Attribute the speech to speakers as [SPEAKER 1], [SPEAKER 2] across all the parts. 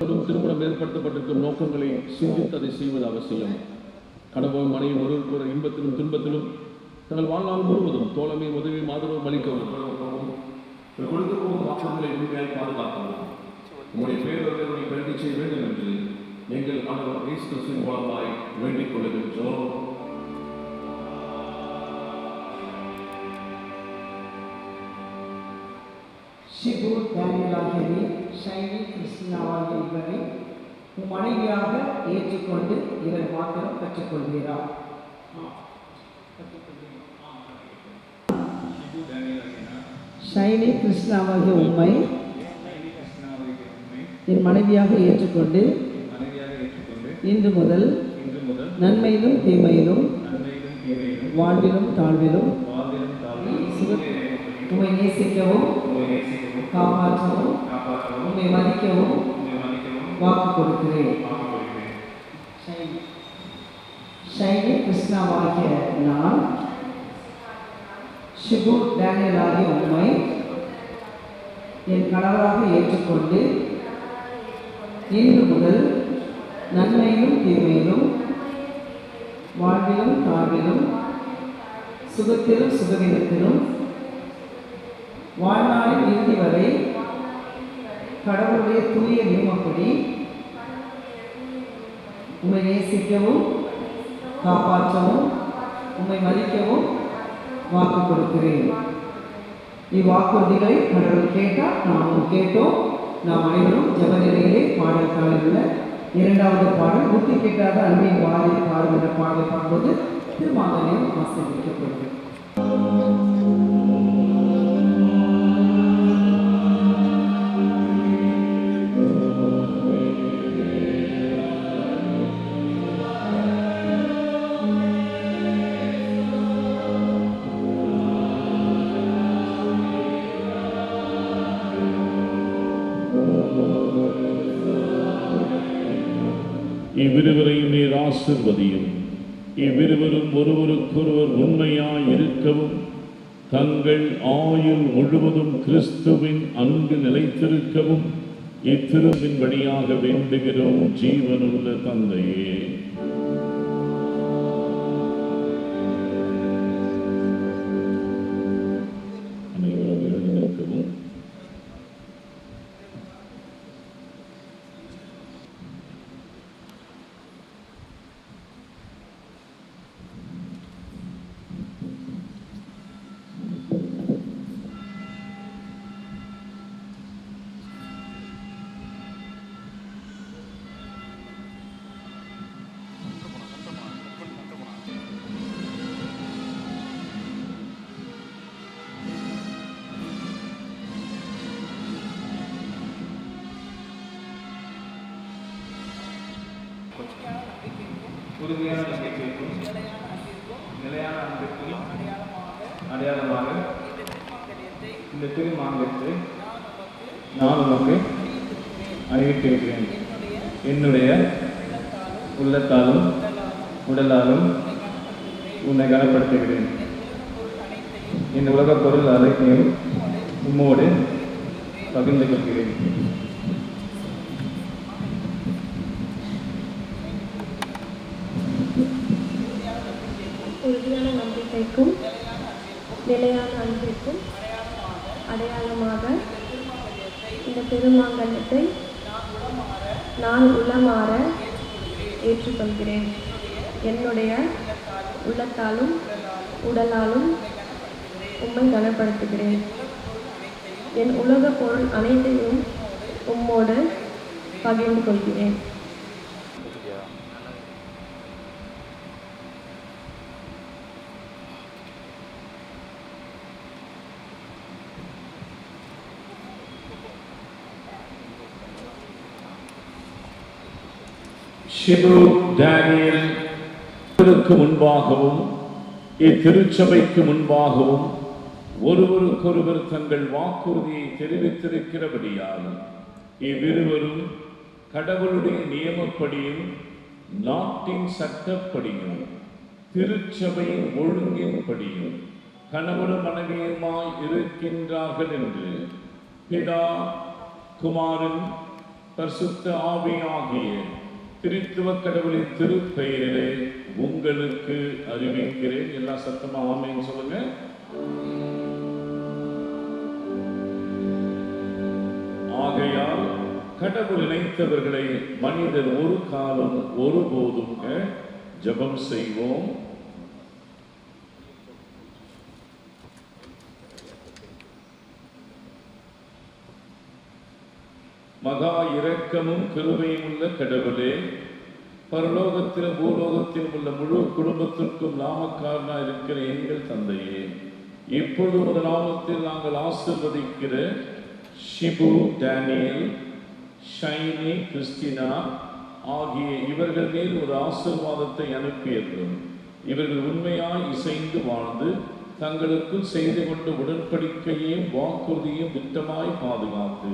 [SPEAKER 1] திருமணத்திலும் திருமணம் ஏற்படுத்தப்பட்டிருக்கும் நோக்கங்களை சிந்தித்து அதை செய்வது அவசியம். கணவன் மனைவி ஒருவருக்கொரு இன்பத்திலும் துன்பத்திலும் தங்கள் வாழ்நாள் முழுவதும் தோழமை உதவி ஆதரவு அளிக்கவும் கொடுத்து போகும் வாக்குறுதிகளை உண்மையாக பாதுகாக்கவும் உங்களுடைய பேரவர்களை கல்வி செய்ய வேண்டும் என்று எங்கள் ஆண்டவர் இயேசு கிறிஸ்துவின் மூலமாய் வேண்டிக் கொள்கின்றோம்.
[SPEAKER 2] ஷிபூர் டேனியலாகிய ஷைனி கிறிஸ்டினாவாகிய இவரை மனைவியாக ஏற்றுக்கொண்டு இவர் மாத்திரம் கற்றுக்கொள்கிறார். ஷைனி கிருஷ்ணாவாகிய உம்மை என் மனைவியாக ஏற்றுக்கொண்டு இன்று முதல் நன்மையிலும் தீமையிலும் வாழ்விலும் தாழ்விலும் உம்மை நேசிக்கவும் காப்பாற்றவும் உம்மை மதிக்கவும் வாக்கு கொடுக்கிறேன். ஷைனி கிருஷ்ணாவாகிய நான் ஷிபூர் டேனியலாகிய உம்மை என் கணவராக ஏற்றுக்கொண்டு இன்று முதல் நன்மையிலும் தீமையிலும் வாழ்விலும் தாழ்விலும் சுகத்திலும் சுகவீனத்திலும் வாழ்நாளின் இறுதி வரை கடவுளுடைய தூய நியமப்படி உம்மை நேசிக்கவும் காப்பாற்றவும் உம்மை மதிக்கவும் வாக்கு கொடுக்கிறேன். இவ்வாக்குறுதிகளை கடவுள் கேட்டால் நாமும் கேட்டோம். நாம் அனைவரும் ஜெப நிலையிலே பாடல் காலில் உள்ள இரண்டாவது பாடல் புத்தி கேட்டாத அன்பின் வாயில் பாடுகின்ற பாடலை பாடும்போது திருமாங்கல்யம் ஆசீர்வதிக்கப்படுகிறது.
[SPEAKER 1] இவ்விருவரையும் நீர் ஆசிர்வதியும். இவ்விருவரும் ஒருவருக்கொருவர் உண்மையாய் இருக்கவும் தங்கள் ஆயுள் முழுவதும் கிறிஸ்துவின் அன்பு நிலைத்திருக்கவும் இத்திருவின் வழியாக வேண்டுகிறோம் ஜீவனுள்ள தந்தையே.
[SPEAKER 3] உறுதியான நம்பிக்கைக்கும் நிலையான அன்பிற்கும் அடையாளமாக இந்த திருமாங்கல்யத்தை நான் உனக்கு அறிவித்திருக்கிறேன். என்னுடைய உள்ளத்தாலும் உடலாலும் உன்னை கனப்படுத்துகிறேன். இந்த உலகப் பொருள் அனைத்தையும் உம்மோடு பகிர்ந்து கொள்கிறேன்.
[SPEAKER 4] உறுதியான நம்பிக்கைக்கும் நிலையான அன்பிற்கும் அடையாளமாக இந்த திருமாங்கல்யத்தை நான் உளமாற ஏற்றுக்கொள்கிறேன். என்னுடைய உள்ளத்தாலும் உடலாலும் உம்மை கனப்படுத்துகிறேன். என் உலகப் பொருள் அனைத்தையும் உம்மோடு பகிர்ந்து கொள்கிறேன்.
[SPEAKER 1] ஷிபூர் டேனியலுக்கு முன்பாகவும் இத்திருச்சபைக்கு முன்பாகவும் ஒருவருக்கொருவர் தங்கள் வாக்குறுதியை தெரிவித்திருக்கிறபடியால் இவ்விருவரும் கடவுளுடைய நியமப்படியும் நாட்டின் சட்டப்படியும் திருச்சபையின் ஒழுங்கின்படியும் கணவனும் மனைவியுமாய் இருக்கின்றார்கள் என்று பிதா, குமாரன், பரிசுத்த ஆவியாகிய திரித்துவ கடவுளின் திருப்பெயரிலே உங்களுக்கு அறிவிக்கிறேன். எல்லா சத்தமா ஆமென் சொல்லுங்க. ஆகையால் கடவுள் இணைத்தவர்களை மனிதர் ஒரு காலம் ஒருபோதும் ஜெபம் செய்வோம். மகா இரக்கமும் கிருபையும் உள்ள கடவுளே, பரலோகத்திலும் பூலோகத்திலும் உள்ள முழு குடும்பத்திற்கும் நாமக்காரனாய் இருக்கிற எங்கள் தந்தையே, இப்பொழுது உமது நாமத்தில் நாங்கள் ஆசீர்வதிக்கிற ஷிபு, டேனியல், ஷைனி, கிறிஸ்டினா ஆகிய இவர்கள் மேல் ஒரு ஆசீர்வாதத்தை அனுப்பியிருக்கிறோம். இவர்கள் உண்மையாய் இசைந்து வாழ்ந்து தங்களுக்குள் செய்து கொண்ட உடன்படிக்கையையும் வாக்குறுதியும் திட்டமாய் பாதுகாத்து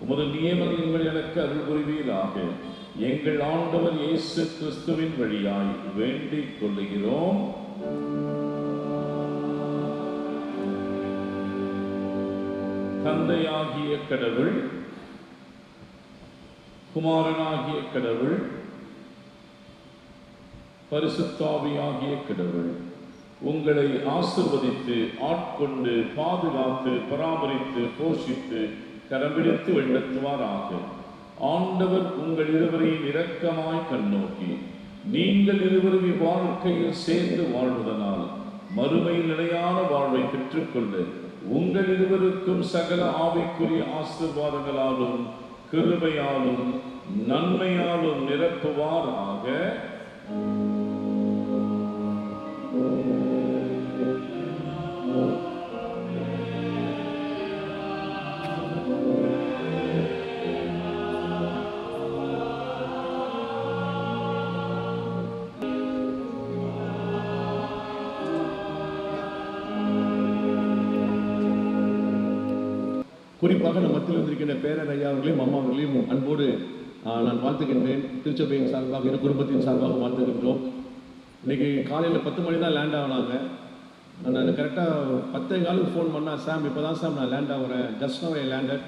[SPEAKER 1] உமது நியமங்கள் எனக்கு அருள் புரிவீராக. எங்கள் ஆண்டவர் இயேசு கிறிஸ்துவின் வழியாய் வேண்டிக் கொள்ளுகிறோம். தந்தையாகிய கடவுள், குமாரனாகிய கடவுள், பரிசுத்தாவியாகிய கடவுள் உங்களை ஆசிர்வதித்து ஆட்கொண்டு பாதுகாத்து பராமரித்து போஷித்து கரம்பிடித்து வழிநடத்துவாராக. ஆண்டவர் உங்கள் இருவரையும் இரக்கமாய் கண்ணோக்கி நீங்கள் இருவரும் இவ்வாழ்க்கையில் சேர்ந்து வாழ்வதனால் மறுமையில் நிலையான வாழ்வை பெற்றுக்கொள்ள உங்கள் இருவருக்கும் சகல ஆவிக்குரிய ஆசீர்வாதங்களாலும் கிருபையாலும் நன்மையாலும் நிரப்புவாராக. குறிப்பாக நம் மத்தியில் வந்திருக்கின்ற பேரர் ஐயா அவர்களையும் அம்மா அவர்களையும் அன்போடு நான் வாழ்த்துகின்றேன். திருச்சபையின் சார்பாக இரு குடும்பத்தின் சார்பாக வாழ்த்துகின்றோம். இன்றைக்கி காலையில் 10 மணி தான் லேண்ட் ஆனாங்க. நான் கரெக்டாக 10:15 ஃபோன் பண்ணால், சாம் இப்போ தான் சாம் நான் லேண்ட் ஆகிறேன், ஜஸ்ட் நவ் ஐ லேண்டட்,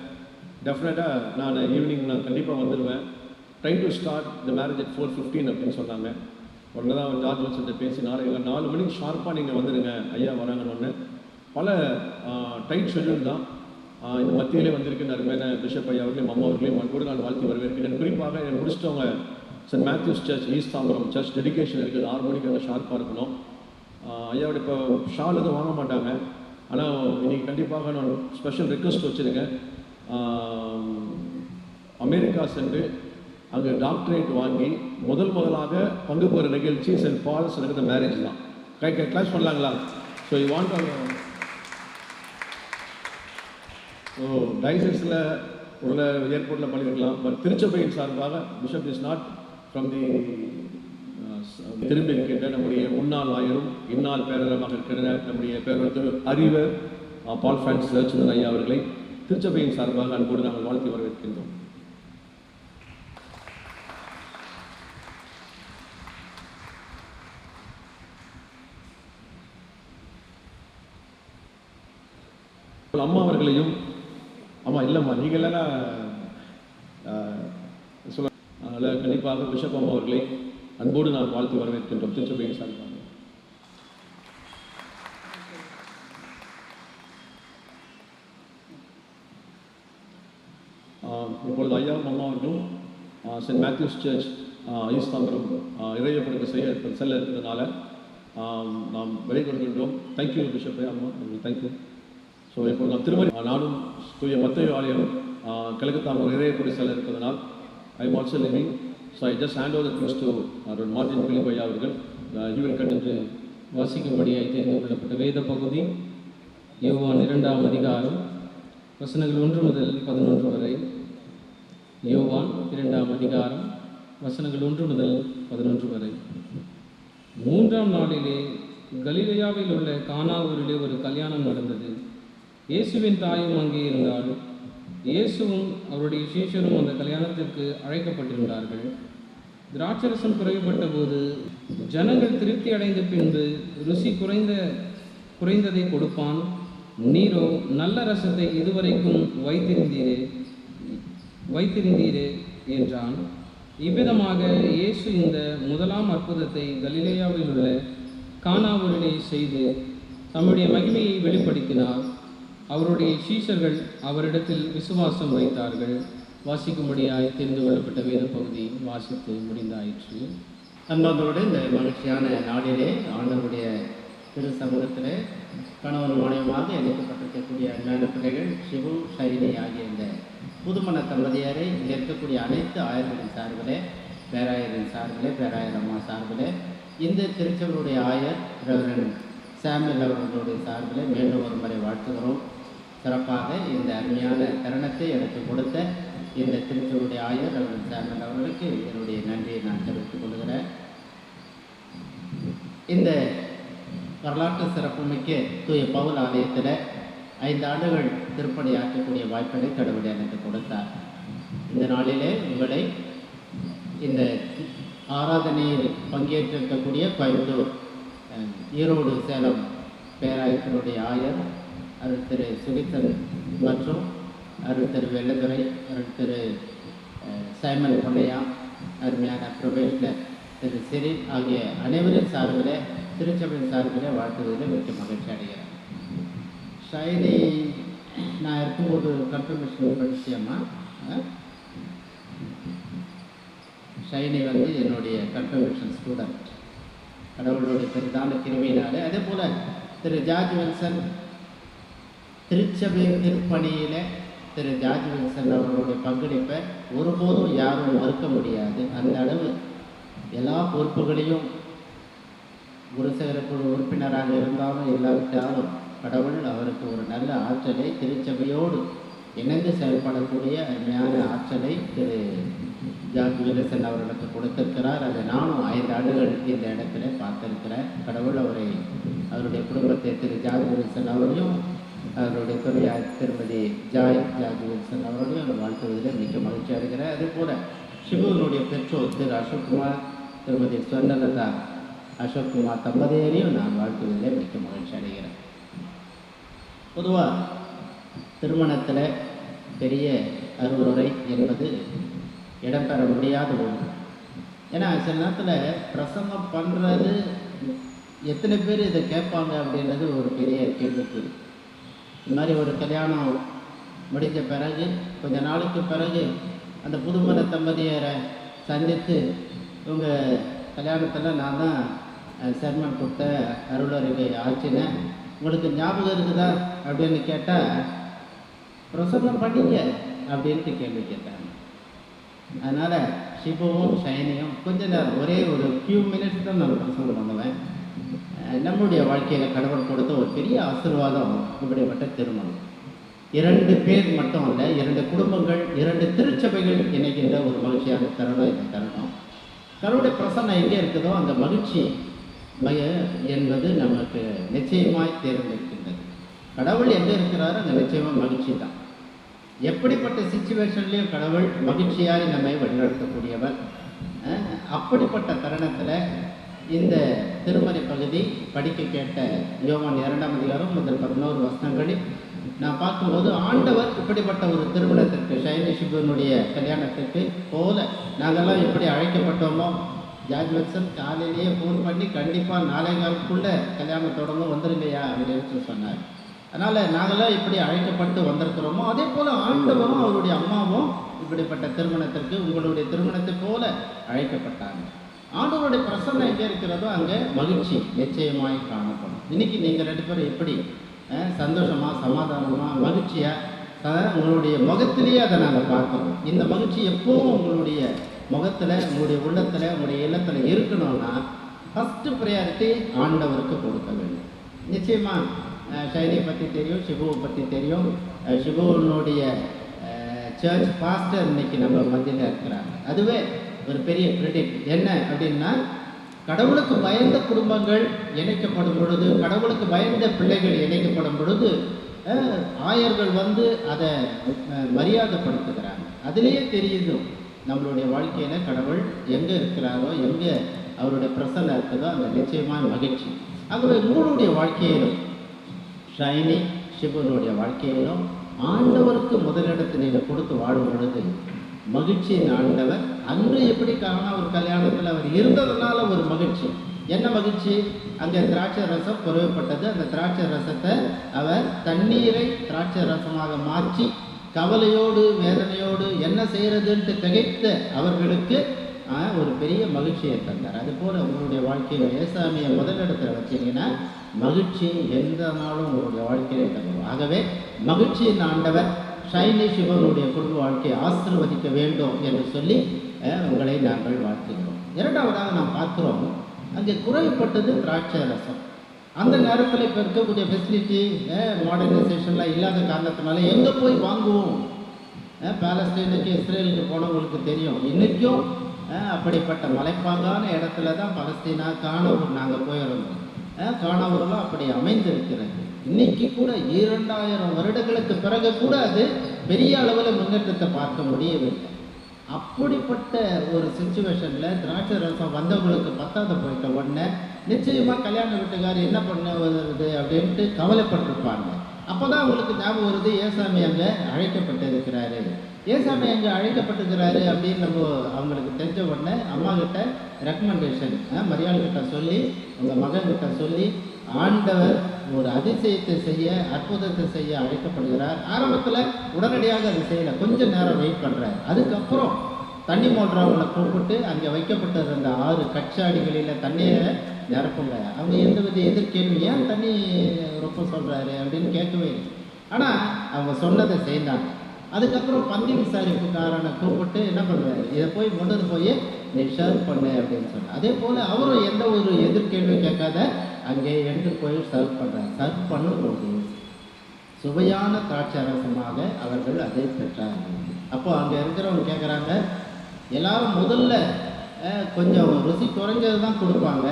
[SPEAKER 1] டெஃபினட்டாக நான் ஈவினிங் நான் கண்டிப்பாக வந்துடுவேன், try to start the marriage at 4:15 அப்படின்னு சொன்னாங்க. உடனே தான் ஜார்ஜ் வச்சுட்டு பேசி 4 மணிக்கு ஷார்ப்பாக நீங்கள் வந்துடுங்க ஐயா வராங்கன்னு. பல டைட் ஷெட்யூல் தான். இந்த மத்தியிலே வந்திருக்கின்ற அருமையான பிஷப் ஐயா அவர்களையும் அம்மா அவர்களையும் அன்போடு நான் வாழ்த்தி வரவேற்கிறேன். குறிப்பாக என்னை முடிச்சிட்டவங்க Saint Matthew's church east Tambaram church dedication இருக்குது. 6 மணிக்கு அங்கே ஷார்ப்பாக இருக்கணும். ஐயாவோட இப்போ ஷால் எதுவும் வாங்க மாட்டாங்க, ஆனால் இன்றைக்கி கண்டிப்பாக நான் ஸ்பெஷல் ரெக்வஸ்ட் வச்சுருக்கேன். அமெரிக்கா சென்று அங்கே டாக்டரேட் வாங்கி முதலாக பங்கு பெற நிகழ்ச்சி சென்ட் பால்ஸ் நடக்கிற மேரேஜ் தான். கிளாஸ் பண்ணலாங்களா? ஸோ யூ வாண்ட் டைசஸில் உள்ள ஏர்போர்ட்டில் பண்ணியிருக்கலாம். பட் திருச்சபையின் சார்பாக bishop is not from the திரும்பி இருக்கின்ற நம்முடைய முன்னாள் ஆயரும் இந்நாள் பேரரமாக இருக்கிற நம்முடைய பேரர் அறிவர் பால் பிரான்சிஸ் ரவிச்சந்திரன் ஐயா அவர்களை திருச்சபையின் சார்பாக அன்போடு நாங்கள் வாழ்த்தி வரவேற்கின்றோம். அம்மா அவர்களையும், அம்மா இல்லைம்மா நீங்கள் இல்லைன்னா சொல்ல, அதில் கண்டிப்பாக பிஷப் அம்மா அவர்களை அன்போடு நான் வாழ்த்து வரவேற்கின்றோம் திருச்சபையின் சார்பாக. இப்பொழுது ஐயா அம்மா அவர்களும் Saint Matthew's church east Tambaram இறையப்படுத்த செல்ல இருக்கிறதுனால நாம் விடை கொடுக்கின்றோம். தேங்க்யூ பிஷப் அம்மா, தேங்க்யூ. ஸோ இப்போ நான் திருமணி நானும் தூய மத்தேயு ஆலயம் கலக்கத்தாம்பரம் இறையப்படி செல்ல இருக்கிறதுனால் I am also living. So I just hand over the things to Martin Philip ஐயா அவர்கள். இவர் கண்டு
[SPEAKER 5] வாசிக்கும்படியாய் தெரிந்து கொள்ளப்பட்ட வேத பகுதி யோவான் 2ஆம் அதிகாரம் வசனங்கள் 1 முதல் 11 வரை. யோவான் 2ஆம் அதிகாரம் வசனங்கள் 1 முதல் 11 வரை. 3ஆம் நாளிலே கலிலேயாவில் உள்ள கானா ஊரிலே ஒரு கல்யாணம் நடந்தது. இயேசுவின் தாயும் அங்கே இருந்தாள். இயேசுவும் அவருடைய சீஷரும் அந்த கல்யாணத்திற்கு அழைக்கப்பட்டிருந்தார்கள். திராட்சரசம் குறைவுபட்ட போது ஜனங்கள் திருப்தி அடைந்த பின்பு ருசி குறைந்ததை கொடுப்பான். நீரோ நல்ல ரசத்தை இதுவரைக்கும் வைத்திருந்தீரே, என்றான். இவ்விதமாக இயேசு இந்த முதலாம் அற்புதத்தை கலிலேயாவில் உள்ள கானாவூரிலே செய்து தம்முடைய மகிமையை வெளிப்படுத்தினார். அவருடைய சீஷர்கள் அவரிடத்தில் விசுவாசம் வைத்தார்கள். வாசிக்கும்படியாய் தெரிந்து கொள்ளப்பட்ட வேத பகுதி வாசித்து முடிந்தாயிற்று.
[SPEAKER 6] அன்பாந்தோடு இந்த மகிழ்ச்சியான நாளிலே ஆண்டவருடைய திரு சமூகத்தில் கணவன் மனைவியாக இணைக்கப்பட்டிருக்கக்கூடிய அன்பான பிள்ளைகள் சிவு ஷைனி ஆகிய இந்த புதுமண தம்பதியரை இங்கே இருக்கக்கூடிய அனைத்து ஆயர்களின் சார்பிலே, பேராயரின் சார்பிலே, பேராயர் அம்மா சார்பிலே, இந்த திருச்சபையுடைய ஆயர் ரெவரன் சாமுவேல் அவர்களுடைய சார்பிலே மீண்டும் ஒரு முறை வாழ்த்துகிறோம். சிறப்பாக இந்த அருமையான தருணத்தை எனக்கு கொடுத்த இந்த திருச்சபையுடைய ஆயர் ரெவரன் சாமுவேல் அவர்களுக்கு என்னுடைய நன்றியை நான் தெரிவித்துக் கொள்கிறேன். இந்த வரலாற்று சிறப்புமிக்க தூய பவுல் ஆலயத்தில் 5 ஆண்டுகள் திருப்பணி ஆற்றக்கூடிய வாய்ப்பினை கடவுளை எனக்கு கொடுத்தார். இந்த நாளிலே உங்களை இந்த ஆராதனையில் பங்கேற்றிருக்கக்கூடிய கோயம்புத்தூர், ஈரோடு, சேலம் பேராயத்தினுடைய ஆயர் அருள் திரு சுகித்தன் மற்றும் அருள் திரு வெள்ளதுரை, அருள் திரு சைமன் பொன்னையா, அருமையான ப்ரொபேஷனர் திரு சிறில் ஆகிய அனைவரின் சார்பில் திருச்சபையின் சார்பில் வாழ்த்துவதில் மிக்க மகிழ்ச்சி அடைகிறேன். ஷைனி நான் இருக்கும்போது கன்ஃபர்மேஷன் படிச்சியம்மா. ஷைனி வந்து என்னுடைய கன்ஃபர்மேஷன் ஸ்டூடெண்ட். கடவுளுடைய பெரிதான கிருமையினாலே. அதே போல் திரு ஜார்ஜ் வில்சன் திருச்சபை திருப்பணியில் திரு ஜார்ஜ் வில்சன் அவர்களுடைய பங்களிப்பை ஒருபோதும் யாரும் மறுக்க முடியாது. அந்த அளவு எல்லா பொறுப்புகளையும் குருசேகர குழு உறுப்பினராக இருந்தாலும் இல்லாவிட்டாலும் கடவுள் அவருக்கு ஒரு நல்ல ஆற்றலை, திருச்சபையோடு இணைந்து செயல்படக்கூடிய அருமையான ஆற்றலை திரு ஜார்ஜ் வில்சன் அவர்களுக்கு கொடுத்திருக்கிறார். அதை நானும் 5 ஆண்டுகள் இந்த இடத்துல பார்த்திருக்கிறேன். கடவுள் அவரை, அவருடைய குடும்பத்தை, திரு ஜார்ஜ் வில்சன் அவரையும் அவருடைய துறையார் திருமதி ஜார்ஜ் வில்சன் அவர்களையும் வாழ்த்துவதில் மிக்க மகிழ்ச்சி அடைகிறேன். அதே போல் சிவனுடைய பெற்றோர் திரு அசோக்குமார், திருமதி ஸ்வர்ணலதா அசோக்குமார் தம்பதியரையும் நான் வாழ்த்துவதில் மிக்க மகிழ்ச்சி அடைகிறேன். பொதுவாக திருமணத்தில் பெரிய அருளுரை என்பது இடம்பெற முடியாத ஒன்று. ஏன்னா சில நேரத்தில் பிரசங்கம் பண்ணுறது எத்தனை பேர் இதை கேட்பாங்க அப்படின்றது ஒரு பெரிய கேள்விக்குறி. இந்த மாதிரி ஒரு கல்யாணம் முடிஞ்ச பிறகு கொஞ்ச நாளுக்கு பிறகு அந்த புதுமண தம்பதியரை சந்தித்து உங்கள் கல்யாணத்தில் நான் தான் சர்மன் கொடுத்த அருளறிவை ஆச்சினேன், உங்களுக்கு ஞாபகம் இருக்குதா அப்படின்னு கேட்டால் பிரசங்கம் பண்ணிங்க அப்படின்ட்டு கேள்வி கேட்டாங்க. அதனால் சிவவும் ஷைனியும் கொஞ்ச நேரம், ஒரே ஒரு ஃபியூ மினிட்ஸ் தான் நான் பிரசங்கம் பண்ணுவேன். நம்முடைய வாழ்க்கையில் கடவுள் கொடுத்த ஒரு பெரிய ஆசீர்வாதம் இப்படிப்பட்ட திருமணம். 2 பேர் மட்டும் இல்லை, 2 குடும்பங்கள், 2 திருச்சபைகள் இணைக்கின்ற ஒரு மகிழ்ச்சியான தருணம் இந்த தருணம். கடவுளுடைய பிரசன்னம் எங்கே இருக்குதோ அந்த மகிழ்ச்சி என்பது நமக்கு நிச்சயமாய் தேர்ந்தெடுக்கின்றது. கடவுள் எங்கே இருக்கிறாரோ அங்கே நிச்சயமாக மகிழ்ச்சி தான். எப்படிப்பட்ட சிச்சுவேஷன்லேயும் கடவுள் மகிழ்ச்சியாய் நம்மை வழிநடத்தக்கூடியவர். அப்படிப்பட்ட தருணத்தில் இந்த திருமறை பகுதி படிக்க கேட்ட யோவான் 2ஆம் அதிகாரம் முதல் 11 வசனங்களில் நான் பார்க்கும்போது ஆண்டவர் இப்படிப்பட்ட ஒரு திருமணத்திற்கு, ஷைனி சிவனுடைய கல்யாணத்திற்கு போல நாங்கள்லாம் எப்படி அழைக்கப்பட்டோமோ, ஜார்ஜ் வில்சன் காலையிலேயே ஃபோன் பண்ணி கண்டிப்பாக 4:15 கல்யாணம் தொடங்க வந்துருங்கய்யா அப்படின்னு சொன்னார். அதனால் நாங்களாம் இப்படி அழைக்கப்பட்டு வந்திருக்கிறோமோ அதே போல் ஆண்டவரும் அவருடைய அம்மாவும் இப்படிப்பட்ட திருமணத்திற்கு, உங்களுடைய திருமணத்தை போல அழைக்கப்பட்டாங்க. ஆண்டவருடைய பிரசன்னம் எங்கே இருக்கிறதோ அங்கே மகிழ்ச்சி நிச்சயமாய் காணப்படும். இன்றைக்கி நீங்கள் 2 பேரும் எப்படி சந்தோஷமாக, சமாதானமாக, மகிழ்ச்சியாக உங்களுடைய முகத்திலேயே அதை நாங்கள் பார்க்குறோம். இந்த மகிழ்ச்சி எப்போவும் உங்களுடைய முகத்தில், உங்களுடைய உள்ளத்தில், உங்களுடைய இல்லத்தில் இருக்கணும்னா ஃபஸ்ட்டு ப்ரையாரிட்டி ஆண்டவருக்கு கொடுக்க வேண்டும். நிச்சயமாக ஷைனியை பற்றி தெரியும், சிபுவை பற்றி தெரியும். சிபுவனுடைய சர்ச் பாஸ்டர் இன்னைக்கு நம்ம மத்தியில் இருக்கிறாங்க. அதுவே ஒரு பெரிய கிரெடிட். என்ன அப்படின்னா, கடவுளுக்கு பயந்த குடும்பங்கள் இணைக்கப்படும் பொழுது, கடவுளுக்கு பயந்த பிள்ளைகள் இணைக்கப்படும் பொழுது ஆயர்கள் வந்து அதை மரியாதைப்படுத்துகிறாங்க. அதுலேயே தெரியுது நம்மளுடைய வாழ்க்கையில் கடவுள் எங்கே இருக்கிறாரோ, எங்கே அவருடைய பிரசன்னம் இருக்குதோ அந்த நிச்சயமான மகிழ்ச்சி. ஆகவே உங்களுடைய வாழ்க்கையிலும், ஷைனி சிவனுடைய வாழ்க்கையிலும் ஆண்டவருக்கு முதலிடத்தை நீங்கள் கொடுத்து வாழும் பொழுது மகிழ்ச்சியின் ஆண்டவர். அன்று எப்படி காணா ஒரு கல்யாணத்தில் அவர் இருந்ததுனால ஒரு மகிழ்ச்சி. என்ன மகிழ்ச்சி? அங்கே திராட்சை ரசம் குறைவுப்பட்டது. அந்த திராட்சை ரசத்தை அவர் தண்ணீரை திராட்சை ரசமாக மாற்றி கவலையோடு வேதனையோடு என்ன செய்கிறதுன்ட்டு திகைத்த அவர்களுக்கு ஒரு பெரிய மகிழ்ச்சியை தந்தார். அதுபோல் உங்களுடைய வாழ்க்கையில் ஏசாமியை முதலிடத்தில் வச்சிங்கன்னா மகிழ்ச்சி எந்த நாளும் உங்களுடைய வாழ்க்கையிலே தரும். ஆகவே மகிழ்ச்சியின் ஆண்டவர் ஷைனி சிவனுடைய குடும்ப வாழ்க்கையை ஆசீர்வதிக்க வேண்டும் என்று சொல்லி உங்களை நாங்கள் வாழ்த்துகிறோம். இரண்டாவதாக நாம் பார்க்கிறோம், அங்கே குறைப்பட்டது திராட்சை ரசம். அந்த நேரத்தில் இப்போ இருக்கக்கூடிய ஃபெசிலிட்டி மாடர்னைசேஷன்லாம் இல்லாத காரணத்தினால எங்கே போய் வாங்குவோம்? பாலஸ்தீனுக்கு இஸ்ரேலுக்கு போனவங்களுக்கு தெரியும். இன்றைக்கும் அப்படிப்பட்ட மலைப்பாங்கான இடத்துல தான் பலஸ்தீனா கானாவூர் நாங்கள் போயிருந்தோம். கானாவூரெலாம் அப்படி அமைந்திருக்கிறது. இன்னைக்கு கூட 2000 வருடங்களுக்கு பிறகு கூட அது பெரிய அளவில் முன்னேற்றத்தை பார்க்க முடியவில்லை. அப்படிப்பட்ட ஒரு சுச்சுவேஷனில் திராட்சை ரசம் வந்தவங்களுக்கு பத்தாத போயிட்ட உடனே நிச்சயமாக கல்யாண வீட்டுக்காரர் என்ன பண்ண வருது அப்படின்ட்டு கவலைப்பட்டிருப்பாங்க. அப்போ தான் அவங்களுக்கு ஞாபகம் வருது, ஏசாமி அங்கே அழைக்கப்பட்டிருக்கிறாரு. ஏசாமி அங்கே அழைக்கப்பட்டிருக்கிறாரு அப்படின்னு நம்ம அவங்களுக்கு தெரிஞ்ச உடனே அம்மா கிட்ட ரெக்கமெண்டேஷன் மரியாள்கிட்ட சொல்லி உங்கள் மகன்கிட்ட சொல்லி ஆண்டவர் ஒரு அதிசயத்தை செய்ய அற்புதத்தை செய்ய அழைக்கப்படுகிறார். ஆரம்பத்தில் உடனடியாக அது செய்யலை, கொஞ்சம் நேரம் வெயிட் பண்ணுறாரு. அதுக்கப்புறம் தண்ணி மோட்டரவங்களை கூப்பிட்டு அங்கே வைக்கப்பட்டிருந்த 6 கச்சாடிகளில் தண்ணியை நிரப்புங்க. அவங்க எந்த வித எதிர்கேள்வி, ஏன் தண்ணி ரொம்ப சொல்கிறாரு அப்படின்னு கேட்கவே இல்லை. ஆனால் அவங்க சொன்னதை செய்தாங்க. அதுக்கப்புறம் பந்தி விசாரிப்புக்காரனை கூப்பிட்டு என்ன பண்ணுறாரு, இதை போய் கொண்டு போய் நீ சர்வ் பண்ணு அப்படின்னு சொன்னார். அதே போல் அவரும் எந்த ஒரு எதிர்கேள்வி கேட்காத அங்கே எடுத்து போய் சர்வ் பண்ணுறாரு. சர்வ் பண்ணும்போது சுவையான திராட்சை ரசமாக அவர்கள் அதை பெற்றார்கள். அப்போ அங்கே இருக்கிறவங்க கேட்குறாங்க, எல்லாரும் முதல்ல கொஞ்சம் ருசி குறைஞ்சது தான் கொடுப்பாங்க,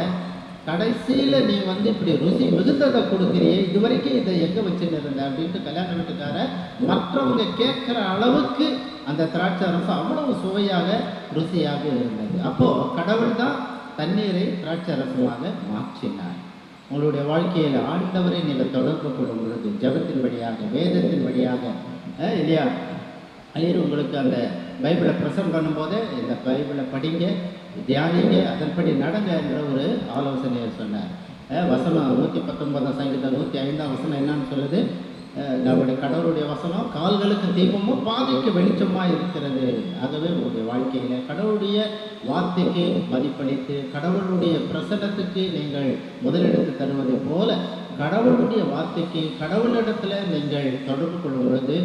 [SPEAKER 6] கடைசியில் நீ இப்படி ருசி மிகுந்ததை கொடுக்குறியே, இது வரைக்கும் இதை எங்கே வச்சுன்னு இருந்த அப்படின்ட்டு கல்யாண வீட்டுக்கார மற்றவங்க கேட்குற அளவுக்கு அந்த திராட்சை ரசம் அவ்வளவு சுவையாக ருசியாக இருந்தது. அப்போது கடவுள் தான் தண்ணீரை திராட்சை ரசமாக மாற்றினார். உங்களுடைய வாழ்க்கையில் ஆண்டவரை நீங்கள் தொடர்பு கொள்ளும் பொழுது ஜபத்தின் வழியாக வேதத்தின் வழியாக இல்லையா, ஐயர் உங்களுக்கு அந்த பைபிளை ப்ரெசென்ட் பண்ணும்போதே இந்த பைபிளை படிங்க, தியானிங்க, அதன்படி நடங்க என்ற ஒரு ஆலோசனையை சொன்னார். வசனம் 119 சங்கீதம் 105 வசனம் என்னன்னு சொல்லுது, நம்முடைய கடவுளுடைய வசனம் கால்களுக்கு தீபமும் பாதைக்கு வெளிச்சமாக இருக்கிறது. ஆகவே உங்களுடைய வாழ்க்கையில் கடவுளுடைய வார்த்தைக்கு மதிப்பளித்து கடவுளுடைய பிரசன்னத்துக்கு நீங்கள் முதலிடத்து தருவதை போல கடவுளுடைய வார்த்தைக்கு கடவுளிடத்தில் நீங்கள் தொடர்பு கொள்ளும் பொழுது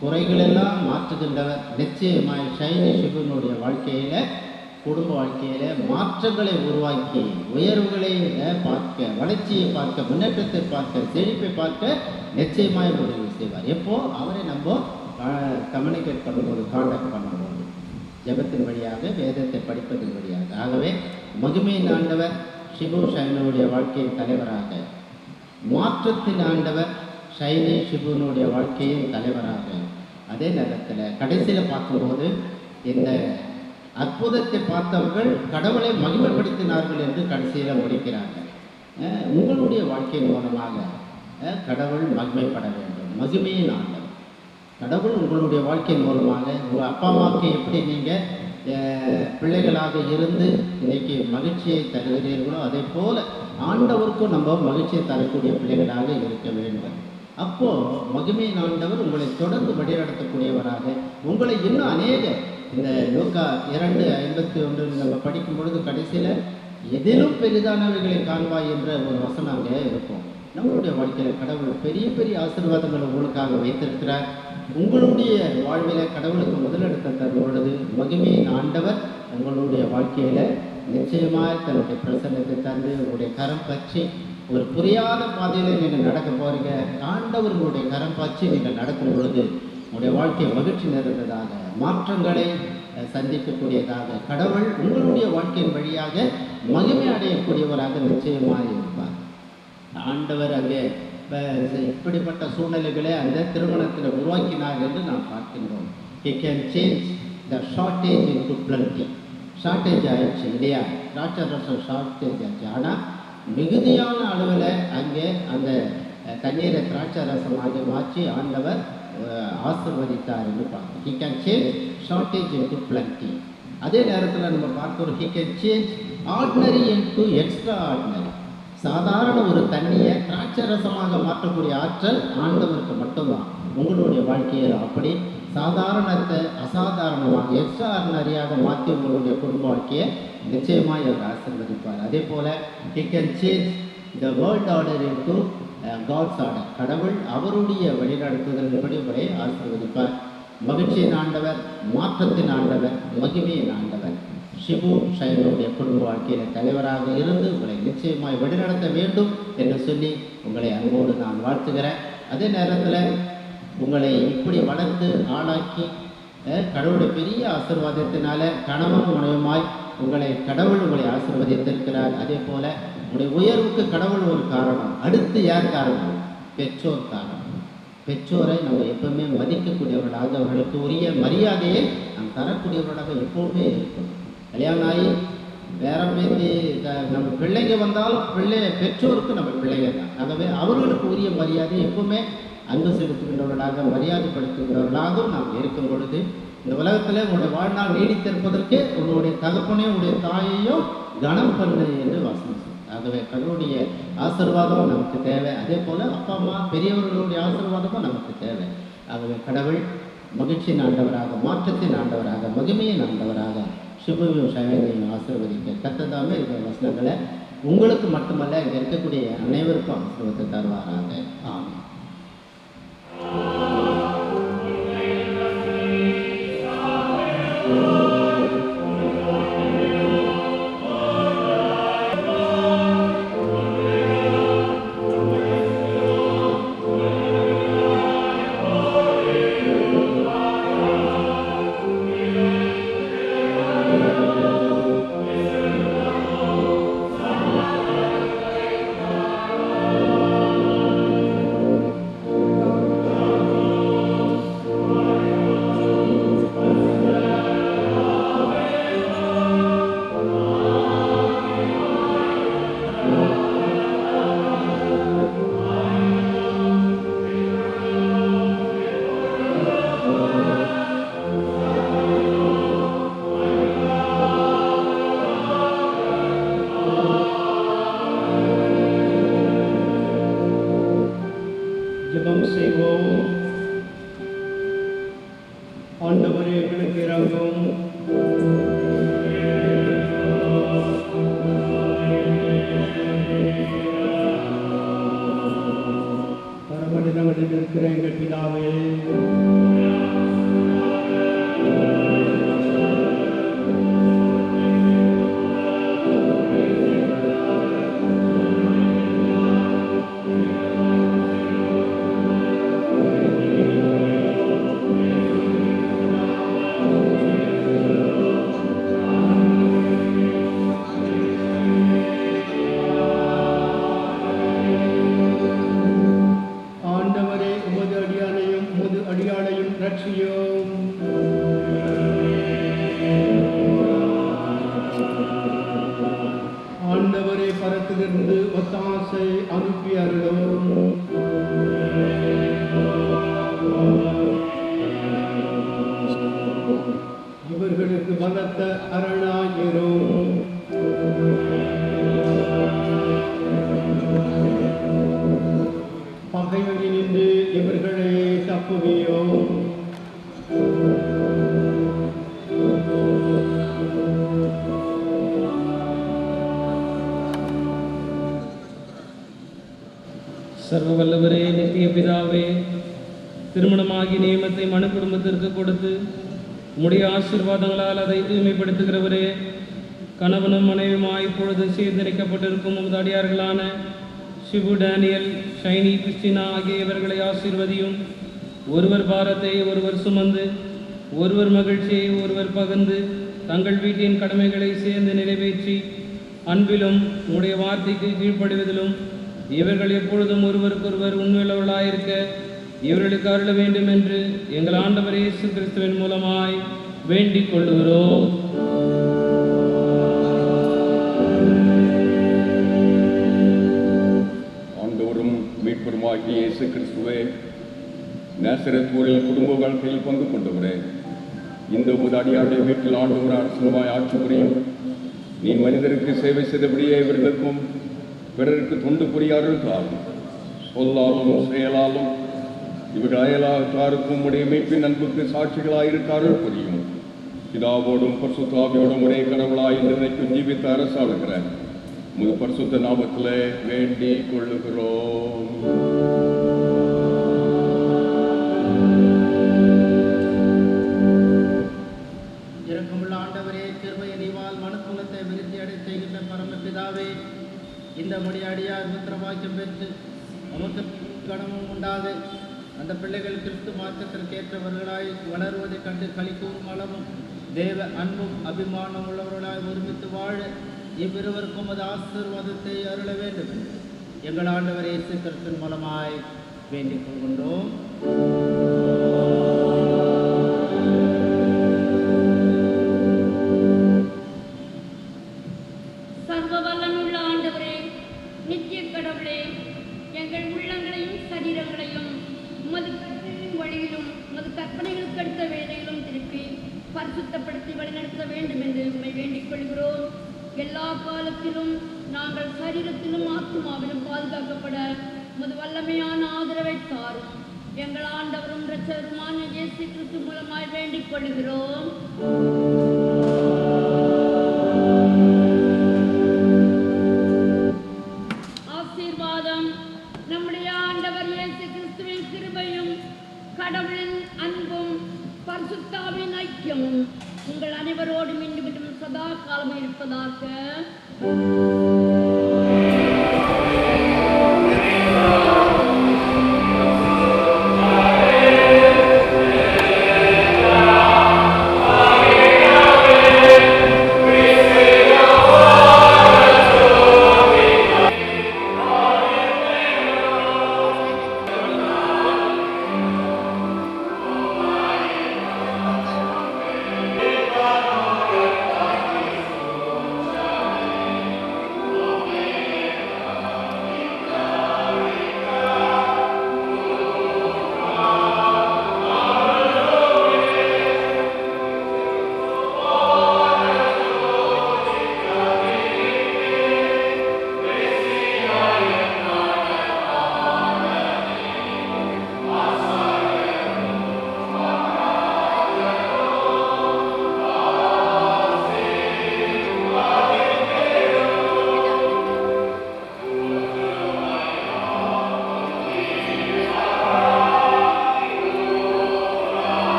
[SPEAKER 6] குறைகளெல்லாம் மாற்றுகின்றவர் நிச்சயமாய் ஷைனி சிவனுடைய வாழ்க்கையில் குடும்ப வாழ்க்கையில் மாற்றங்களை உருவாக்கி உயர்வுகளை பார்க்க, வளர்ச்சியை பார்க்க, முன்னேற்றத்தை பார்க்க, செழிப்பை பார்க்க நிச்சயமாய் உதவி செய்வார். எப்போ அவரை நம்ம கம்யூனிகேட் பண்ணும்போது, கான்டாக்ட் பண்ணும்போது, ஜபத்தின் வழியாக வேதத்தை படிப்பதன் வழியாக. ஆகவே மகிமையின் ஆண்டவர் சிபு ஷைனுடைய வாழ்க்கையின் தலைவராக, மாற்றத்தின் ஆண்டவர் ஷைனி சிபுனுடைய வாழ்க்கையின் தலைவராக, அதே நேரத்தில் கடைசியில் பார்க்கும்போது இந்த அற்புதத்தை பார்த்தவர்கள் கடவுளை மகிமைப்படுத்தினார்கள் என்று கடைசியில் முடிக்கிறார்கள். உங்களுடைய வாழ்க்கையின் மூலமாக கடவுள் மகிமைப்பட வேண்டும். மகிமையின் ஆண்டவர் கடவுள் உங்களுடைய வாழ்க்கையின் மூலமாக உங்கள் அப்பா அம்மாவுக்கு எப்படி நீங்கள் பிள்ளைகளாக இருந்து இன்னைக்கு மகிழ்ச்சியை தருகிறீர்களோ அதே போல் ஆண்டவருக்கும் நம்ம மகிழ்ச்சியை தரக்கூடிய பிள்ளைகளாக இருக்க வேண்டும். அப்போது மகிமையின் ஆண்டவர் உங்களை தொடர்ந்து வழிநடத்தக்கூடியவராக உங்களை இன்னும் அநேக இந்த லூக்கா 2:51 நம்ம படிக்கும் பொழுது கடைசியில் எதிலும் பெரிதானவைகளை காண்பாய் என்ற ஒரு வசனம் அங்கே இருக்கும். நம்மளுடைய வாழ்க்கையில் கடவுள் பெரிய பெரிய ஆசீர்வாதங்களை உங்களுக்காக வைத்திருக்கிறார். உங்களுடைய வாழ்வில் கடவுளுக்கு முதலிடத்தை தரும் பொழுது மகிமையின் ஆண்டவர் உங்களுடைய வாழ்க்கையில் நிச்சயமாக தன்னுடைய பிரசன்னத்தை தந்து உங்களுடைய கரம் பற்றி ஒரு புரியாத பாதையில் நீங்கள் நடக்க போகிறீங்க. ஆண்டவர் உங்களுடைய கரம் பற்றி நீங்கள் நடக்கும் பொழுது உங்களுடைய வாழ்க்கை மகிழ்ச்சி நிறைந்ததாக, மாற்றங்களை சந்திக்கக்கூடியதாக, கடவுள் உங்களுடைய வாழ்க்கையின் வழியாக மகிமை அடையக்கூடியவராக நிச்சயமாக இருப்பார். ஆண்டவர் அங்கே இப்படிப்பட்ட சூழ்நிலைகளை அந்த திருமணத்தில் உருவாக்கினார் என்று நாம் பார்க்கின்றோம். He can change the shortage into plenty. Shortage ஆயிடுச்சு இல்லையா, திராட்சை ரசம் ஷார்ட்டேஜ் ஆச்சு. ஆனால் மிகுதியான அளவில் அங்கே அந்த தண்ணீரை திராட்சை ரசமாக மாற்றி ஆண்டவர் ஆசீர்வதித்தார் என்று பார்க்கிறோம். He can change shortage into plenty. அதே நேரத்தில் நம்ம பார்க்கிறோம் He can change ordinary into extraordinary. சாதாரண ஒரு தண்ணியை திராட்சரசமாக மாற்றக்கூடிய ஆற்றல் ஆண்டவருக்கு மட்டும்தான். உங்களுடைய வாழ்க்கையில் அப்படி சாதாரணத்தை அசாதாரணமாக எக்ஸ்ட்ராஆர்டினரியாக மாற்றி உங்களுடைய குடும்ப வாழ்க்கையை நிச்சயமாக அவர் ஆசீர்வதிப்பார். அதே போல் He can change the world order into God's order. கடவுள் அவருடைய வழிநடத்துதலின்படி உங்களை ஆசீர்வதிப்பார். மகிழ்ச்சியின் ஆண்டவர், மாற்றத்தின் ஆண்டவர், மகிமையின் ஆண்டவர் ஷிபு ஷைனுடைய குடும்ப வாழ்க்கையில் தலைவராக இருந்து உங்களை நிச்சயமாய் வழிநடத்த வேண்டும் என்று சொல்லி உங்களை அன்போடு நான் வாழ்த்துகிறேன். அதே நேரத்தில் உங்களை இப்படி வளர்த்து ஆளாக்கி கடவுளுடைய பெரிய ஆசீர்வாதத்தினால கணவன் மனைவியுமாய் கடவுள் உங்களை ஆசீர்வதித்திருக்கிறார். அதே போல் உங்களுடைய உயர்வுக்கு கடவுள் ஒரு காரணம். அடுத்து யார் காரணம்? பெற்றோர் காரணம். பெற்றோரை நம்ம எப்பவுமே மதிக்கக்கூடியவர்களாக, அவர்களுக்கு உரிய மரியாதையை நாம் தரக்கூடியவர்களாக எப்போவுமே இருக்கணும். கல்யாணம் ஆகி வேற பேத்தி நம்ம பிள்ளைங்க வந்தாலும் பெற்றோருக்கு நம்ம பிள்ளைங்க தான். ஆகவே அவர்களுக்கு உரிய மரியாதை எப்பவுமே அன்பு செலுத்துகின்றவர்களாக, மரியாதைப்படுத்துகின்றவர்களாகவும் நாம் இருக்கும் பொழுது இந்த உலகத்தில் உங்களுடைய வாழ்நாள் நீடித்திருப்பதற்கு உங்களுடைய தகப்பனையும் உங்களுடைய தாயையும் கனம் பண்ணு என்று வாசனம். ஆகவே கடவுளுடைய ஆசீர்வாதம் நமக்கு தேவை. அதே போல் அப்பா அம்மா பெரியவர்களுடைய ஆசீர்வாதமும் நமக்கு தேவை. ஆகவே கடவுள் மகிழ்ச்சியின் ஆண்டவராக, மாற்றத்தின் ஆண்டவராக, மகிமையின் ஆண்டவராக ஷிபுவையும் ஷைனையும் ஆசீர்வதிக்க கர்த்தர் இருக்கிற வசனங்களை உங்களுக்கு மட்டுமல்ல இங்கே இருக்கக்கூடிய அனைவருக்கும் ஆசீர்வாதத்தை தருவாராக. ஆமென்.
[SPEAKER 7] ஜெபம் செய்வோம். ஆண்டவரே எங்களுக்கு இரங்கும். பரமனிடங்களில் இருக்கிற எங்கள் பிதாவே, ஆண்டவரே பரத்திலிருந்து ஒத்தாசை அனுப்பி அருளும். இவர்களுக்கு பலத்த அரணாயிரும். பகைவனின்று இவர்களை தப்புவியோம்.
[SPEAKER 5] சர்வ வல்லவரே, நித்திய பிதாவே, திருமணமாகி நியமத்தை மனு குடும்பத்திற்கு கொடுத்து உம்முடைய ஆசீர்வாதங்களால் அதை தூய்மைப்படுத்துகிறவரே, கணவனும் மனைவியுமாய் இப்பொழுது சீர்திருக்கப்பட்டிருக்கும் உமது அடியார்களான ஷிபு, டேனியல், ஷைனி, கிறிஸ்டினா ஆகிய இவர்களை ஆசீர்வதியும். ஒருவர் பாரத்தை ஒருவர் சுமந்து, ஒருவர் மகிழ்ச்சியை ஒருவர் பகிர்ந்து, தங்கள் வீட்டின் கடமைகளை சேர்ந்து நிறைவேற்றி அன்பிலும் உம்முடைய வார்த்தைக்கு கீழ்ப்படுவதிலும் இவர்கள் எப்பொழுதும் ஒருவருக்கொருவர் உண்மையுள்ளவர்களாயிருக்க இவர்களுக்கு அருள வேண்டும் என்று எங்கள் ஆண்டவர் இயேசு கிறிஸ்துவின் மூலமாய் வேண்டிக் கொள்ளுகிறோம்.
[SPEAKER 8] ஆண்டவரும் மீட்பருமாகிய இயேசு கிறிஸ்துவே, நேசரத் ஊரில் குடும்ப வாழ்க்கையில் பங்கு கொண்டவரே, இந்த உமது அடியாருடைய வீட்டில் ஆண்டவர் அரசமாய் ஆட்சி புரியும். நீ மனிதருக்கு சேவை செய்தபடியே இவர்களுக்கும் பிறருக்கு தொண்டு புரியார்கள் காரணம் சொல்லாலும் செயலாலும் இவர்கள் அயலாருக்கும் உடைய மீட்பின் அன்புக்கு சாட்சிகளாயிருக்கார்கள் புரியும். பிதாவோடும் பரிசுத்தாவியோடும் ஒரே கடவுளாய் நினைக்கும் ஜீவித்த அரசாளுகிற உமது பரிசுத்த நாமத்திலே வேண்டிக் கொள்ளுகிறோம்.
[SPEAKER 6] இரக்கமுள்ள ஆண்டவரே, கிருபை நீவால் மனத்துவத்தை விருத்தி அடை செய்கின்ற பரமபிதாவே, இந்த முடியாடியார் புத்திரவாக்கியம் பெற்று நமக்கு கனமும் உண்டாது அந்த பிள்ளைகள் கிறிஸ்து மாற்றத்திற்கேற்றவர்களாய் வளருவதைக் கண்டு களிக்கூறும் அளவும் தேவ அன்பும் அபிமானம் உள்ளவர்களாய் ஒருமித்து வாழ இவ்விருவருக்கும் அது ஆசீர்வாதத்தை அருள வேண்டும். எங்கள் ஆண்டவர் இயேசு கிறிஸ்துவின் மூலமாய் வேண்டிக் கொள்கின்றோம்.
[SPEAKER 9] சர்வ வல்லமையுள்ள ஆண்டவரே, நித்திய கடவுளே, எங்கள் உள்ளங்களையும் சரீரங்களையும் உமது கற்பனைகளின் வழியிலும் உமது கற்பனைகளுக்கு அடுத்த வேலையிலும் திருப்பி பரிசுத்தப்படுத்தி வழிநடத்த வேண்டும் என்று உண்மை வேண்டிக் கொள்கிறோம். எல்லா காலத்திலும் நாங்கள் சரீரத்திலும் ஆத்மாவிலும் பாதுகாக்கப்பட உமது வல்லமையான ஆதரவை தாரும். எங்கள் ஆண்டவரும் இரட்சகருமான இயேசு கிறிஸ்து மூலமாய் வேண்டிக் கொள்கிறோம். ஆசீர்வாதம். நம்முடைய ஆண்டவர் இயேசு கிறிஸ்துவின் கிருபையும் கடவுளின் அன்பும் பரிசுத்தாவின் ஐக்கியமும் உங்கள் அனைவரோடும் இன்றும் சதா காலமும் இருப்பதாக.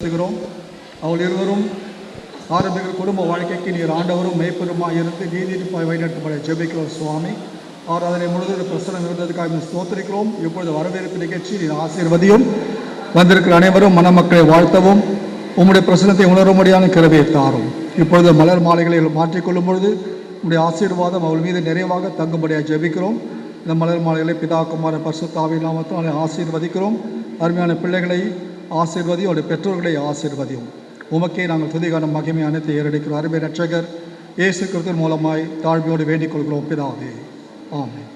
[SPEAKER 10] அவள் இருவரும் ஆரம்பிக்கிற குடும்ப வாழ்க்கைக்கு நீர் ஆண்டவரும் மெய்ப்பெருமாய் இருந்து நீதிப்பாய் வழிநடத்தப்பட ஜெபிக்கிறோம் சுவாமி. ஆராதனை முழுவதும் பிரசனம் இருந்ததுக்காக ஸ்தோத்திரிக்கிறோம். இப்பொழுது வரவேற்பு நிகழ்ச்சி நீர் ஆசீர்வதியும். வந்திருக்கிற அனைவரும் மணமக்களை வாழ்த்தவும் உம்முடைய பிரசனத்தை உணரும்படியான கிருபையை தாரும். இப்பொழுது மலர் மாலைகளை மாற்றிக்கொள்ளும் பொழுது உம்முடைய ஆசீர்வாதம் அவள் மீது நிறைவாக தங்கும்படியாக ஜெபிக்கிறோம். இந்த மலர் மாலைகளை பிதா குமார பரிசுத்த ஆவியின் நாமத்தால் ஆசீர்வதிக்கிறோம். அருமையான பிள்ளைகளை ஆசீர்வதியும் அவருடைய பெற்றோர்களை ஆசீர்வதியும். உமக்கே நாங்கள் துதிகான மகிமை அனைத்தை ஏறெடுக்கிறோம். அருமை ரட்சகர் இயேசு கிறிஸ்துவின் மூலமாய் தாழ்மையோடு வேண்டிக் கொள்கிறோம் பிதாவே. ஆமென்.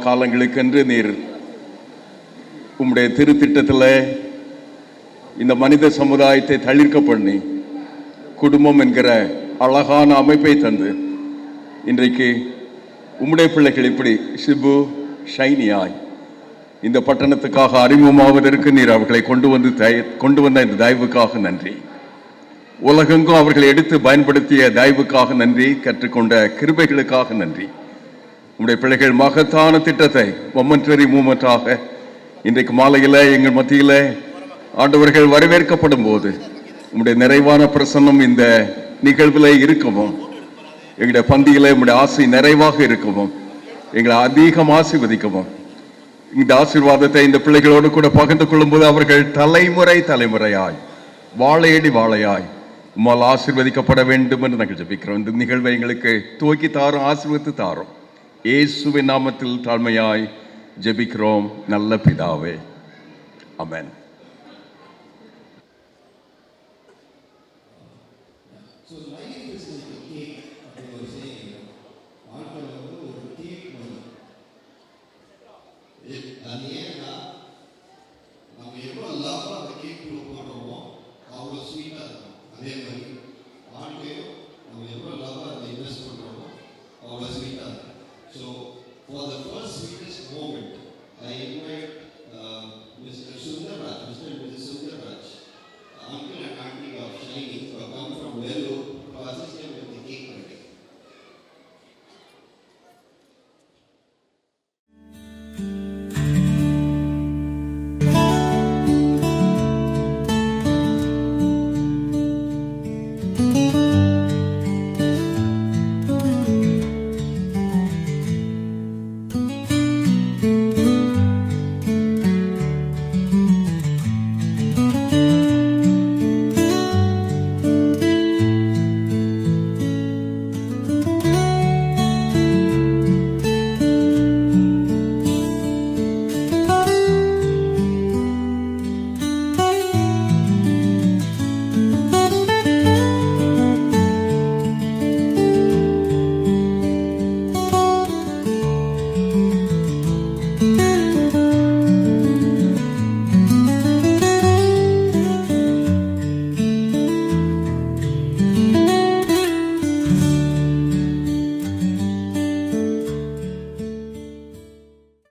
[SPEAKER 8] காலங்களுக்கென்று நீர் உம்முடைய திருத்திட்டத்தில் இந்த மனித சமுதாயத்தை தளிர்க்க பண்ணி குடும்பம் என்கிற அழகான அமைப்பை தந்து இன்றைக்கு உம்முடைய பிள்ளைகள் இப்படி சிபு ஷைனியாய் இந்த பட்டணத்துக்காக அறிமுகமாவதற்கு நீர் அவர்களை கொண்டு வந்த இந்த தயவுக்காக நன்றி. உலகெங்கும் அவர்களை எடுத்து பயன்படுத்திய தயவுக்காக நன்றி. கற்றுக்கொண்ட கிருபைகளுக்காக நன்றி. உங்களுடைய பிள்ளைகள் மகத்தான திட்டத்தை மொமெண்டரி மூமெண்டாக இன்றைக்கு மாலையில் எங்கள் மத்தியில் ஆண்டவர்கள் வரவேற்கப்படும் போது உங்களுடைய நிறைவான பிரசன்னம் இந்த நிகழ்வில் இருக்கவும், எங்களுடைய பந்தியில் உங்களுடைய ஆசை நிறைவாக இருக்கவும், எங்களை அதிகம் ஆசீர்வதிக்கவும். இந்த ஆசீர்வாதத்தை இந்த பிள்ளைகளோடு கூட பகிர்ந்து கொள்ளும்போது அவர்கள் தலைமுறையாய் வாழையடி வாழையாய் உம்மால் ஆசீர்வதிக்கப்பட வேண்டும் என்று நாங்கள் ஜெபிக்கிறோம். இந்த நிகழ்வை எங்களுக்கு துவக்கி தாரும், ஆசீர்வதித்து தாரும். இயேசுவின் நாமத்தில் தாழ்மையாய் ஜெபிக்கிறோம் நல்ல பிதாவே. ஆமென்.